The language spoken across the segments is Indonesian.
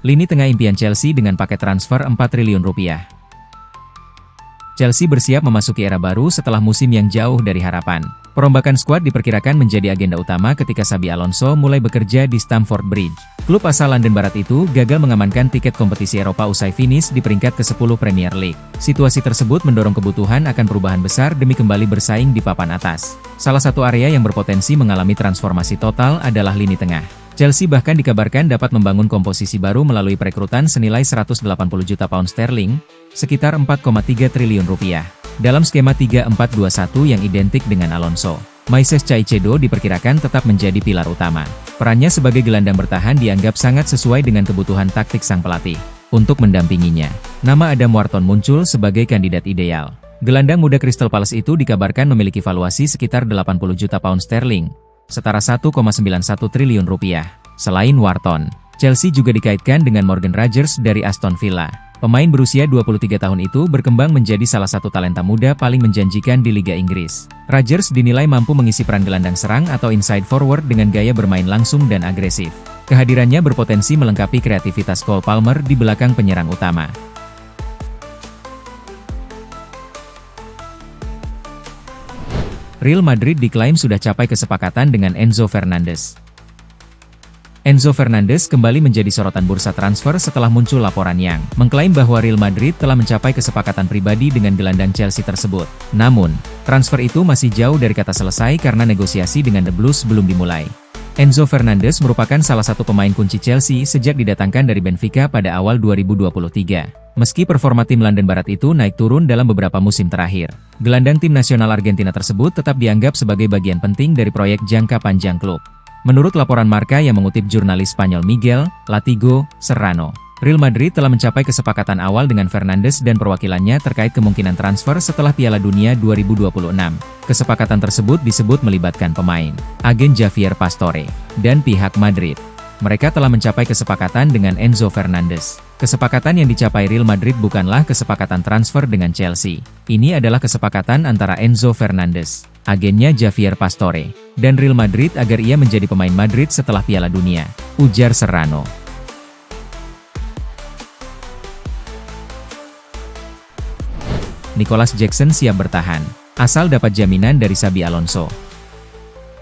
Lini tengah impian Chelsea dengan paket transfer 4 triliun rupiah. Chelsea bersiap memasuki era baru setelah musim yang jauh dari harapan. Perombakan skuad diperkirakan menjadi agenda utama ketika Xabi Alonso mulai bekerja di Stamford Bridge. Klub asal London Barat itu gagal mengamankan tiket kompetisi Eropa usai finish di peringkat ke-10 Premier League. Situasi tersebut mendorong kebutuhan akan perubahan besar demi kembali bersaing di papan atas. Salah satu area yang berpotensi mengalami transformasi total adalah lini tengah. Chelsea bahkan dikabarkan dapat membangun komposisi baru melalui perekrutan senilai 180 juta pound sterling, sekitar 4,3 triliun rupiah. Dalam skema 3-4-2-1 yang identik dengan Alonso, Moises Caicedo diperkirakan tetap menjadi pilar utama. Perannya sebagai gelandang bertahan dianggap sangat sesuai dengan kebutuhan taktik sang pelatih. Untuk mendampinginya, nama Adam Wharton muncul sebagai kandidat ideal. Gelandang muda Crystal Palace itu dikabarkan memiliki valuasi sekitar 80 juta pound sterling, setara 1,91 triliun rupiah. Selain Wharton, Chelsea juga dikaitkan dengan Morgan Rogers dari Aston Villa. Pemain berusia 23 tahun itu berkembang menjadi salah satu talenta muda paling menjanjikan di Liga Inggris. Rogers dinilai mampu mengisi peran gelandang serang atau inside forward dengan gaya bermain langsung dan agresif. Kehadirannya berpotensi melengkapi kreativitas Cole Palmer di belakang penyerang utama. Real Madrid diklaim sudah capai kesepakatan dengan Enzo Fernandez. Enzo Fernandez kembali menjadi sorotan bursa transfer setelah muncul laporan yang mengklaim bahwa Real Madrid telah mencapai kesepakatan pribadi dengan gelandang Chelsea tersebut. Namun, transfer itu masih jauh dari kata selesai karena negosiasi dengan The Blues belum dimulai. Enzo Fernandez merupakan salah satu pemain kunci Chelsea sejak didatangkan dari Benfica pada awal 2023. Meski performa tim London Barat itu naik turun dalam beberapa musim terakhir, gelandang tim nasional Argentina tersebut tetap dianggap sebagai bagian penting dari proyek jangka panjang klub. Menurut laporan Marca yang mengutip jurnalis Spanyol Miguel Latigo Serrano, Real Madrid telah mencapai kesepakatan awal dengan Fernandes dan perwakilannya terkait kemungkinan transfer setelah Piala Dunia 2026. Kesepakatan tersebut disebut melibatkan pemain, agen Javier Pastore, dan pihak Madrid. Mereka telah mencapai kesepakatan dengan Enzo Fernandez. Kesepakatan yang dicapai Real Madrid bukanlah kesepakatan transfer dengan Chelsea. Ini adalah kesepakatan antara Enzo Fernandez, agennya Javier Pastore, dan Real Madrid agar ia menjadi pemain Madrid setelah Piala Dunia, ujar Serrano. Nicolas Jackson siap bertahan, asal dapat jaminan dari Xabi Alonso.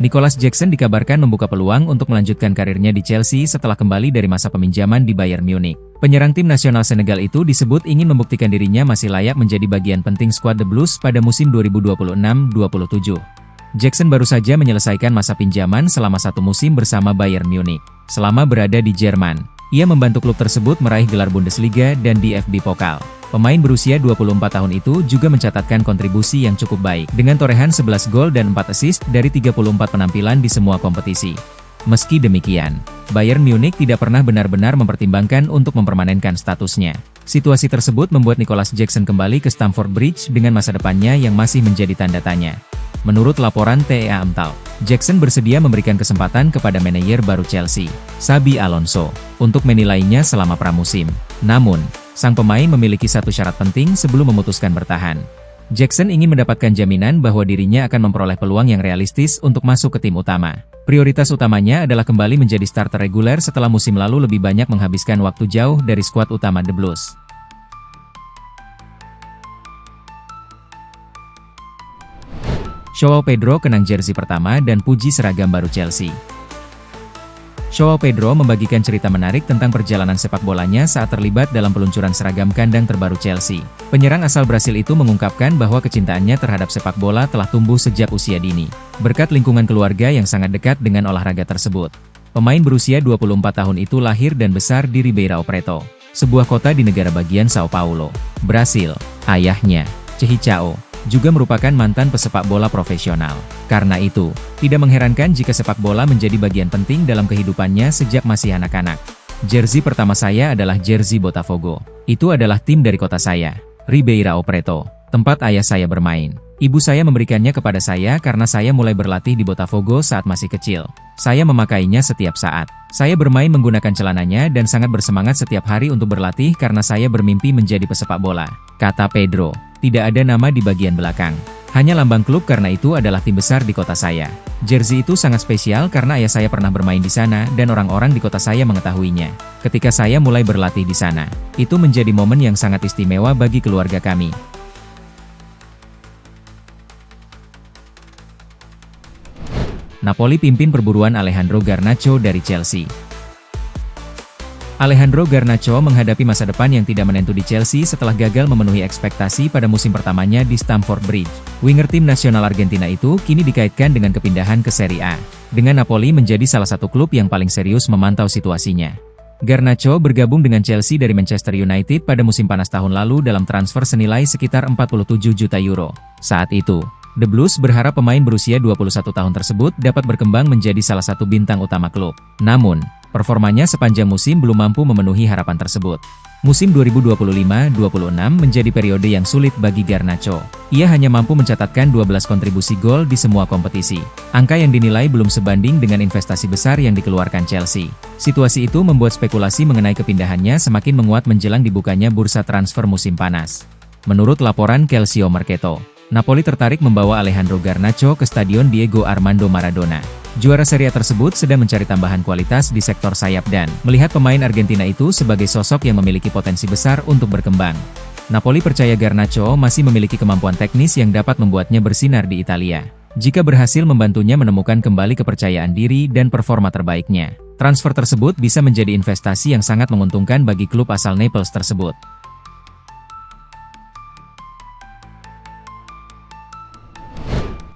Nicolas Jackson dikabarkan membuka peluang untuk melanjutkan karirnya di Chelsea setelah kembali dari masa peminjaman di Bayern Munich. Penyerang tim nasional Senegal itu disebut ingin membuktikan dirinya masih layak menjadi bagian penting skuad The Blues pada musim 2026-27. Jackson baru saja menyelesaikan masa pinjaman selama satu musim bersama Bayern Munich. Selama berada di Jerman, ia membantu klub tersebut meraih gelar Bundesliga dan DFB Pokal. Pemain berusia 24 tahun itu juga mencatatkan kontribusi yang cukup baik, dengan torehan 11 gol dan 4 assist dari 34 penampilan di semua kompetisi. Meski demikian, Bayern Munich tidak pernah benar-benar mempertimbangkan untuk mempermanenkan statusnya. Situasi tersebut membuat Nicolas Jackson kembali ke Stamford Bridge dengan masa depannya yang masih menjadi tanda tanya. Menurut laporan TEA Amtal, Jackson bersedia memberikan kesempatan kepada manajer baru Chelsea, Xabi Alonso, untuk menilainya selama pramusim. Namun, sang pemain memiliki satu syarat penting sebelum memutuskan bertahan. Jackson ingin mendapatkan jaminan bahwa dirinya akan memperoleh peluang yang realistis untuk masuk ke tim utama. Prioritas utamanya adalah kembali menjadi starter reguler setelah musim lalu lebih banyak menghabiskan waktu jauh dari skuad utama The Blues. Joao Pedro kenang jersey pertama dan puji seragam baru Chelsea. Joao Pedro membagikan cerita menarik tentang perjalanan sepak bolanya saat terlibat dalam peluncuran seragam kandang terbaru Chelsea. Penyerang asal Brasil itu mengungkapkan bahwa kecintaannya terhadap sepak bola telah tumbuh sejak usia dini, berkat lingkungan keluarga yang sangat dekat dengan olahraga tersebut. Pemain berusia 24 tahun itu lahir dan besar di Ribeirão Preto, sebuah kota di negara bagian Sao Paulo, Brasil. Ayahnya, Chihicao, juga merupakan mantan pesepak bola profesional. Karena itu, tidak mengherankan jika sepak bola menjadi bagian penting dalam kehidupannya sejak masih anak-anak. Jersey pertama saya adalah jersey Botafogo. Itu adalah tim dari kota saya, Ribeirão Preto, tempat ayah saya bermain. Ibu saya memberikannya kepada saya karena saya mulai berlatih di Botafogo saat masih kecil. Saya memakainya setiap saat. Saya bermain menggunakan celananya dan sangat bersemangat setiap hari untuk berlatih karena saya bermimpi menjadi pesepak bola, kata Pedro. Tidak ada nama di bagian belakang. Hanya lambang klub karena itu adalah tim besar di kota saya. Jersey itu sangat spesial karena ayah saya pernah bermain di sana dan orang-orang di kota saya mengetahuinya. Ketika saya mulai berlatih di sana, itu menjadi momen yang sangat istimewa bagi keluarga kami. Napoli pimpin perburuan Alejandro Garnacho dari Chelsea. Alejandro Garnacho menghadapi masa depan yang tidak menentu di Chelsea setelah gagal memenuhi ekspektasi pada musim pertamanya di Stamford Bridge. Winger tim nasional Argentina itu kini dikaitkan dengan kepindahan ke Serie A, dengan Napoli menjadi salah satu klub yang paling serius memantau situasinya. Garnacho bergabung dengan Chelsea dari Manchester United pada musim panas tahun lalu dalam transfer senilai sekitar 47 juta euro. Saat itu, The Blues berharap pemain berusia 21 tahun tersebut dapat berkembang menjadi salah satu bintang utama klub. Namun, performanya sepanjang musim belum mampu memenuhi harapan tersebut. Musim 2025-26 menjadi periode yang sulit bagi Garnacho. Ia hanya mampu mencatatkan 12 kontribusi gol di semua kompetisi. Angka yang dinilai belum sebanding dengan investasi besar yang dikeluarkan Chelsea. Situasi itu membuat spekulasi mengenai kepindahannya semakin menguat menjelang dibukanya bursa transfer musim panas. Menurut laporan Calcio Mercato, Napoli tertarik membawa Alejandro Garnacho ke Stadion Diego Armando Maradona. Juara Serie A tersebut sedang mencari tambahan kualitas di sektor sayap dan melihat pemain Argentina itu sebagai sosok yang memiliki potensi besar untuk berkembang. Napoli percaya Garnacho masih memiliki kemampuan teknis yang dapat membuatnya bersinar di Italia. Jika berhasil membantunya menemukan kembali kepercayaan diri dan performa terbaiknya, transfer tersebut bisa menjadi investasi yang sangat menguntungkan bagi klub asal Naples tersebut.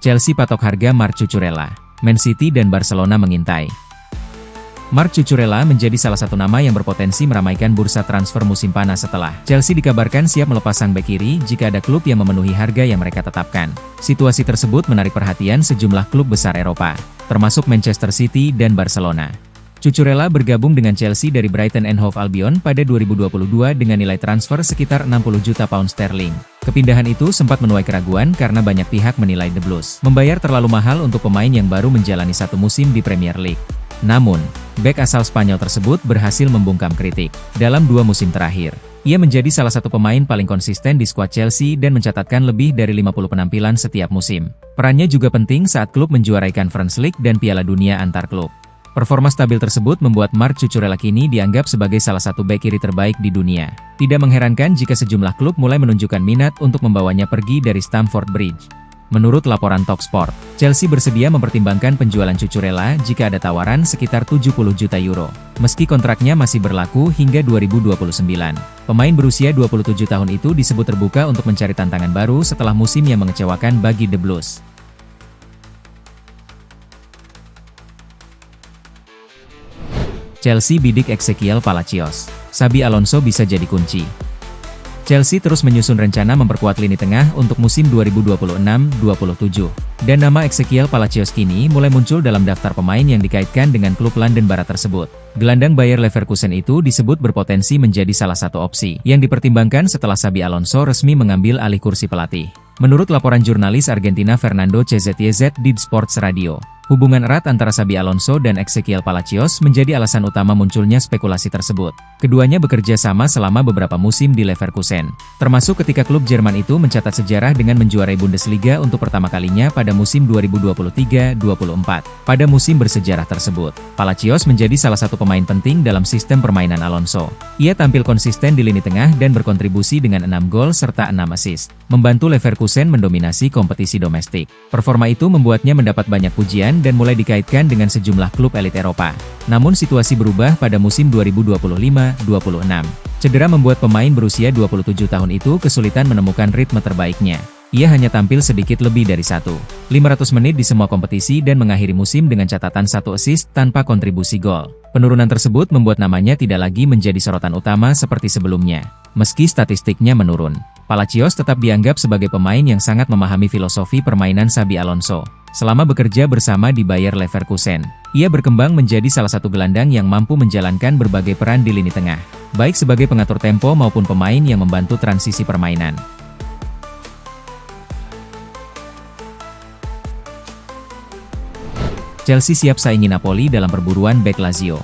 Chelsea patok harga Marc Cucurella. Man City dan Barcelona mengintai. Marc Cucurella menjadi salah satu nama yang berpotensi meramaikan bursa transfer musim panas setelah Chelsea dikabarkan siap melepas sang bek kiri jika ada klub yang memenuhi harga yang mereka tetapkan. Situasi tersebut menarik perhatian sejumlah klub besar Eropa, termasuk Manchester City dan Barcelona. Cucurella bergabung dengan Chelsea dari Brighton and Hove Albion pada 2022 dengan nilai transfer sekitar 60 juta pound sterling. Kepindahan itu sempat menuai keraguan karena banyak pihak menilai The Blues membayar terlalu mahal untuk pemain yang baru menjalani satu musim di Premier League. Namun, bek asal Spanyol tersebut berhasil membungkam kritik. Dalam 2 musim terakhir, ia menjadi salah satu pemain paling konsisten di skuad Chelsea dan mencatatkan lebih dari 50 penampilan setiap musim. Perannya juga penting saat klub menjuarai Conference League dan Piala Dunia antar klub. Performa stabil tersebut membuat Marc Cucurella kini dianggap sebagai salah satu bek kiri terbaik di dunia. Tidak mengherankan jika sejumlah klub mulai menunjukkan minat untuk membawanya pergi dari Stamford Bridge. Menurut laporan Talksport, Chelsea bersedia mempertimbangkan penjualan Cucurella jika ada tawaran sekitar 70 juta euro. Meski kontraknya masih berlaku hingga 2029. Pemain berusia 27 tahun itu disebut terbuka untuk mencari tantangan baru setelah musim yang mengecewakan bagi The Blues. Chelsea bidik Ezequiel Palacios. Xabi Alonso bisa jadi kunci. Chelsea terus menyusun rencana memperkuat lini tengah untuk musim 2026-27. Dan nama Ezequiel Palacios kini mulai muncul dalam daftar pemain yang dikaitkan dengan klub London Barat tersebut. Gelandang Bayer Leverkusen itu disebut berpotensi menjadi salah satu opsi yang dipertimbangkan setelah Xabi Alonso resmi mengambil alih kursi pelatih. Menurut laporan jurnalis Argentina Fernando CZYZ di Sports Radio, hubungan erat antara Xabi Alonso dan Ezequiel Palacios menjadi alasan utama munculnya spekulasi tersebut. Keduanya bekerja sama selama beberapa musim di Leverkusen, termasuk ketika klub Jerman itu mencatat sejarah dengan menjuarai Bundesliga untuk pertama kalinya pada musim 2023-24. Pada musim bersejarah tersebut, Palacios menjadi salah satu pemain penting dalam sistem permainan Alonso. Ia tampil konsisten di lini tengah dan berkontribusi dengan 6 gol serta 6 assist, membantu Leverkusen mendominasi kompetisi domestik. Performa itu membuatnya mendapat banyak pujian dan mulai dikaitkan dengan sejumlah klub elit Eropa. Namun situasi berubah pada musim 2025-26. Cedera membuat pemain berusia 27 tahun itu kesulitan menemukan ritme terbaiknya. Ia hanya tampil sedikit lebih dari 500 menit di semua kompetisi dan mengakhiri musim dengan catatan 1 assist tanpa kontribusi gol. Penurunan tersebut membuat namanya tidak lagi menjadi sorotan utama seperti sebelumnya. Meski statistiknya menurun, Palacios tetap dianggap sebagai pemain yang sangat memahami filosofi permainan Xabi Alonso. Selama bekerja bersama di Bayer Leverkusen, ia berkembang menjadi salah satu gelandang yang mampu menjalankan berbagai peran di lini tengah, baik sebagai pengatur tempo maupun pemain yang membantu transisi permainan. Chelsea siap saingi Napoli dalam perburuan bek Lazio.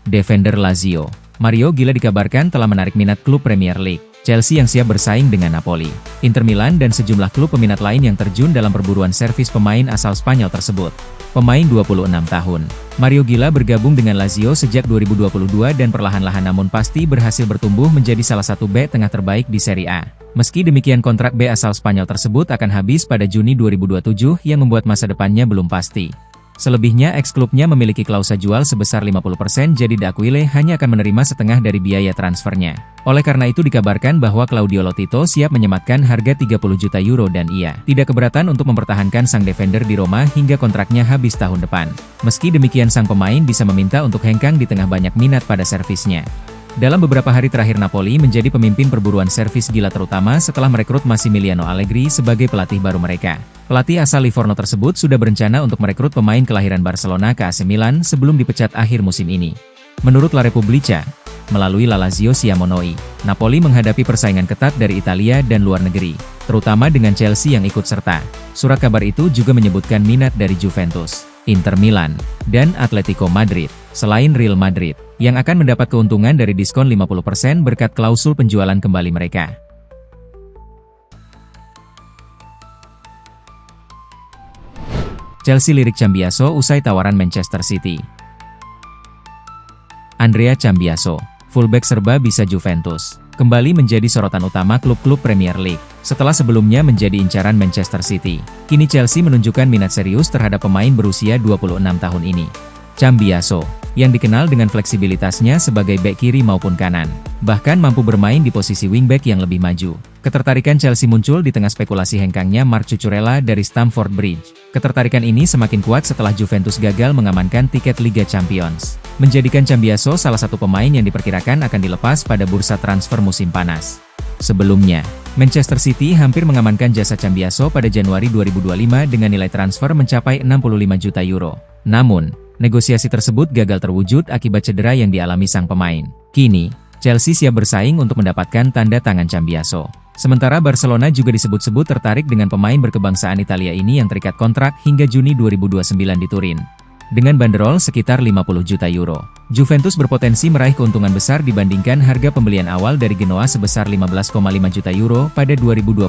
Defender Lazio, Mario Gila dikabarkan telah menarik minat klub Premier League. Chelsea yang siap bersaing dengan Napoli, Inter Milan dan sejumlah klub peminat lain yang terjun dalam perburuan servis pemain asal Spanyol tersebut. Pemain 26 tahun, Mario Gila bergabung dengan Lazio sejak 2022 dan perlahan-lahan namun pasti berhasil bertumbuh menjadi salah satu bek tengah terbaik di Serie A. Meski demikian kontrak bek asal Spanyol tersebut akan habis pada Juni 2027 yang membuat masa depannya belum pasti. Selebihnya ex-klubnya memiliki klausa jual sebesar 50% jadi D'Aquile hanya akan menerima setengah dari biaya transfernya. Oleh karena itu dikabarkan bahwa Claudio Lotito siap menyematkan harga 30 juta euro dan ia tidak keberatan untuk mempertahankan sang defender di Roma hingga kontraknya habis tahun depan. Meski demikian sang pemain bisa meminta untuk hengkang di tengah banyak minat pada servisnya. Dalam beberapa hari terakhir Napoli menjadi pemimpin perburuan servis gila terutama setelah merekrut Massimiliano Allegri sebagai pelatih baru mereka. Pelatih asal Livorno tersebut sudah berencana untuk merekrut pemain kelahiran Barcelona ke AC Milan sebelum dipecat akhir musim ini. Menurut La Repubblica, melalui La Lazio Siamonoi, Napoli menghadapi persaingan ketat dari Italia dan luar negeri, terutama dengan Chelsea yang ikut serta. Surat kabar itu juga menyebutkan minat dari Juventus, Inter Milan, dan Atletico Madrid, selain Real Madrid, yang akan mendapat keuntungan dari diskon 50% berkat klausul penjualan kembali mereka. Chelsea lirik Cambiaso usai tawaran Manchester City. Andrea Cambiaso, fullback serba bisa Juventus, kembali menjadi sorotan utama klub-klub Premier League. Setelah sebelumnya menjadi incaran Manchester City, kini Chelsea menunjukkan minat serius terhadap pemain berusia 26 tahun ini. Cambiaso, yang dikenal dengan fleksibilitasnya sebagai bek kiri maupun kanan, bahkan mampu bermain di posisi wingback yang lebih maju. Ketertarikan Chelsea muncul di tengah spekulasi hengkangnya Marc Cucurella dari Stamford Bridge. Ketertarikan ini semakin kuat setelah Juventus gagal mengamankan tiket Liga Champions, menjadikan Cambiaso salah satu pemain yang diperkirakan akan dilepas pada bursa transfer musim panas. Sebelumnya, Manchester City hampir mengamankan jasa Cambiaso pada Januari 2025 dengan nilai transfer mencapai 65 juta euro. Namun, negosiasi tersebut gagal terwujud akibat cedera yang dialami sang pemain. Kini, Chelsea siap bersaing untuk mendapatkan tanda tangan Cambiaso. Sementara Barcelona juga disebut-sebut tertarik dengan pemain berkebangsaan Italia ini yang terikat kontrak hingga Juni 2029 di Turin. Dengan banderol sekitar 50 juta euro, Juventus berpotensi meraih keuntungan besar dibandingkan harga pembelian awal dari Genoa sebesar 15,5 juta euro pada 2022.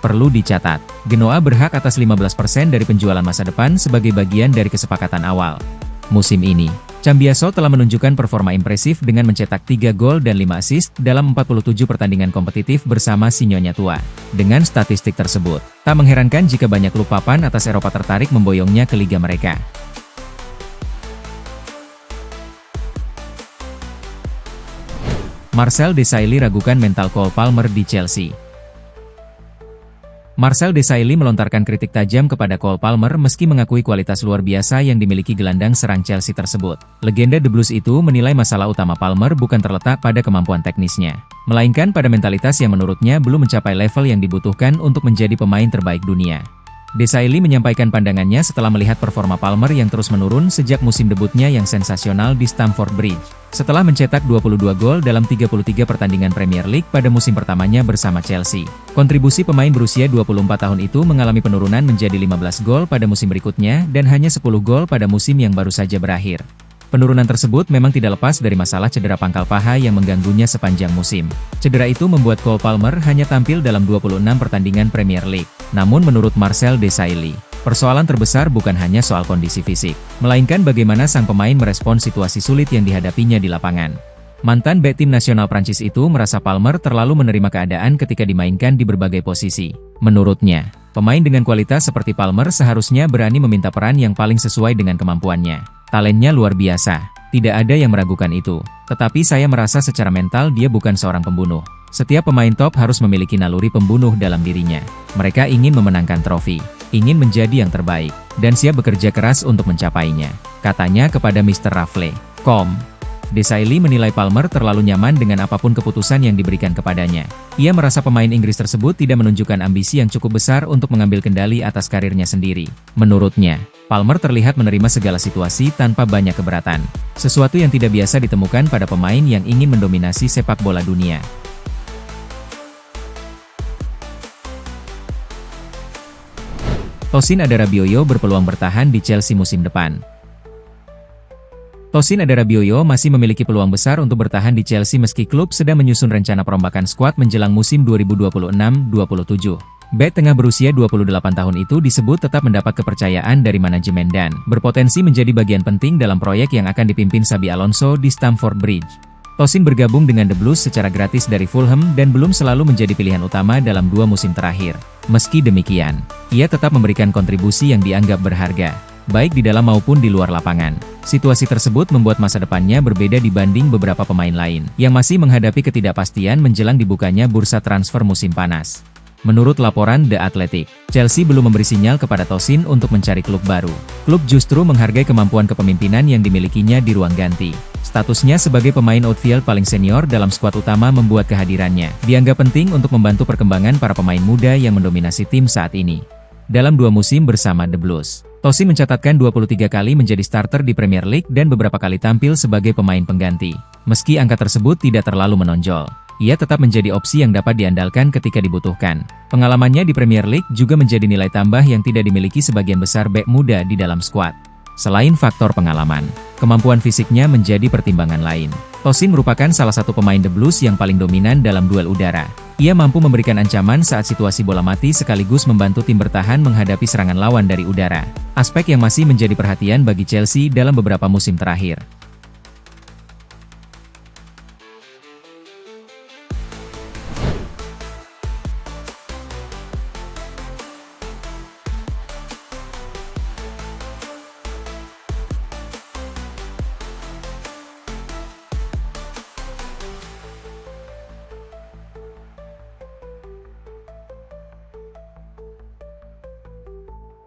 Perlu dicatat, Genoa berhak atas 15% dari penjualan masa depan sebagai bagian dari kesepakatan awal. Musim ini, Cambiaso telah menunjukkan performa impresif dengan mencetak 3 gol dan 5 assist dalam 47 pertandingan kompetitif bersama si Nyonya Tua. Dengan statistik tersebut, tak mengherankan jika banyak klub papan atas Eropa tertarik memboyongnya ke liga mereka. Marcel Desailly ragukan mental Cole Palmer di Chelsea. Marcel Desailly melontarkan kritik tajam kepada Cole Palmer meski mengakui kualitas luar biasa yang dimiliki gelandang serang Chelsea tersebut. Legenda The Blues itu menilai masalah utama Palmer bukan terletak pada kemampuan teknisnya, melainkan pada mentalitas yang menurutnya belum mencapai level yang dibutuhkan untuk menjadi pemain terbaik dunia. Desailly menyampaikan pandangannya setelah melihat performa Palmer yang terus menurun sejak musim debutnya yang sensasional di Stamford Bridge. Setelah mencetak 22 gol dalam 33 pertandingan Premier League pada musim pertamanya bersama Chelsea, kontribusi pemain berusia 24 tahun itu mengalami penurunan menjadi 15 gol pada musim berikutnya dan hanya 10 gol pada musim yang baru saja berakhir. Penurunan tersebut memang tidak lepas dari masalah cedera pangkal paha yang mengganggunya sepanjang musim. Cedera itu membuat Cole Palmer hanya tampil dalam 26 pertandingan Premier League. Namun menurut Marcel Desailly, persoalan terbesar bukan hanya soal kondisi fisik, melainkan bagaimana sang pemain merespon situasi sulit yang dihadapinya di lapangan. Mantan bek tim nasional Prancis itu merasa Palmer terlalu menerima keadaan ketika dimainkan di berbagai posisi. Menurutnya, pemain dengan kualitas seperti Palmer seharusnya berani meminta peran yang paling sesuai dengan kemampuannya. Talentnya luar biasa, tidak ada yang meragukan itu. Tetapi saya merasa secara mental dia bukan seorang pembunuh. Setiap pemain top harus memiliki naluri pembunuh dalam dirinya. Mereka ingin memenangkan trofi, ingin menjadi yang terbaik, dan siap bekerja keras untuk mencapainya, katanya kepada Mr. Rafle.com. Desailly menilai Palmer terlalu nyaman dengan apapun keputusan yang diberikan kepadanya. Ia merasa pemain Inggris tersebut tidak menunjukkan ambisi yang cukup besar untuk mengambil kendali atas karirnya sendiri. Menurutnya, Palmer terlihat menerima segala situasi tanpa banyak keberatan, sesuatu yang tidak biasa ditemukan pada pemain yang ingin mendominasi sepak bola dunia. Tosin Adarabioyo berpeluang bertahan di Chelsea musim depan. Tosin Adarabioyo masih memiliki peluang besar untuk bertahan di Chelsea meski klub sedang menyusun rencana perombakan skuad menjelang musim 2026-27. Bek tengah berusia 28 tahun itu disebut tetap mendapat kepercayaan dari manajemen dan berpotensi menjadi bagian penting dalam proyek yang akan dipimpin Xabi Alonso di Stamford Bridge. Tosin bergabung dengan The Blues secara gratis dari Fulham dan belum selalu menjadi pilihan utama dalam 2 musim terakhir. Meski demikian, ia tetap memberikan kontribusi yang dianggap berharga, baik di dalam maupun di luar lapangan. Situasi tersebut membuat masa depannya berbeda dibanding beberapa pemain lain, yang masih menghadapi ketidakpastian menjelang dibukanya bursa transfer musim panas. Menurut laporan The Athletic, Chelsea belum memberi sinyal kepada Tosin untuk mencari klub baru. Klub justru menghargai kemampuan kepemimpinan yang dimilikinya di ruang ganti. Statusnya sebagai pemain outfield paling senior dalam skuad utama membuat kehadirannya dianggap penting untuk membantu perkembangan para pemain muda yang mendominasi tim saat ini. Dalam 2 musim bersama The Blues, Tosin mencatatkan 23 kali menjadi starter di Premier League dan beberapa kali tampil sebagai pemain pengganti. Meski angka tersebut tidak terlalu menonjol, ia tetap menjadi opsi yang dapat diandalkan ketika dibutuhkan. Pengalamannya di Premier League juga menjadi nilai tambah yang tidak dimiliki sebagian besar bek muda di dalam skuad. Selain faktor pengalaman, kemampuan fisiknya menjadi pertimbangan lain. Tosin merupakan salah satu pemain The Blues yang paling dominan dalam duel udara. Ia mampu memberikan ancaman saat situasi bola mati sekaligus membantu tim bertahan menghadapi serangan lawan dari udara. Aspek yang masih menjadi perhatian bagi Chelsea dalam beberapa musim terakhir.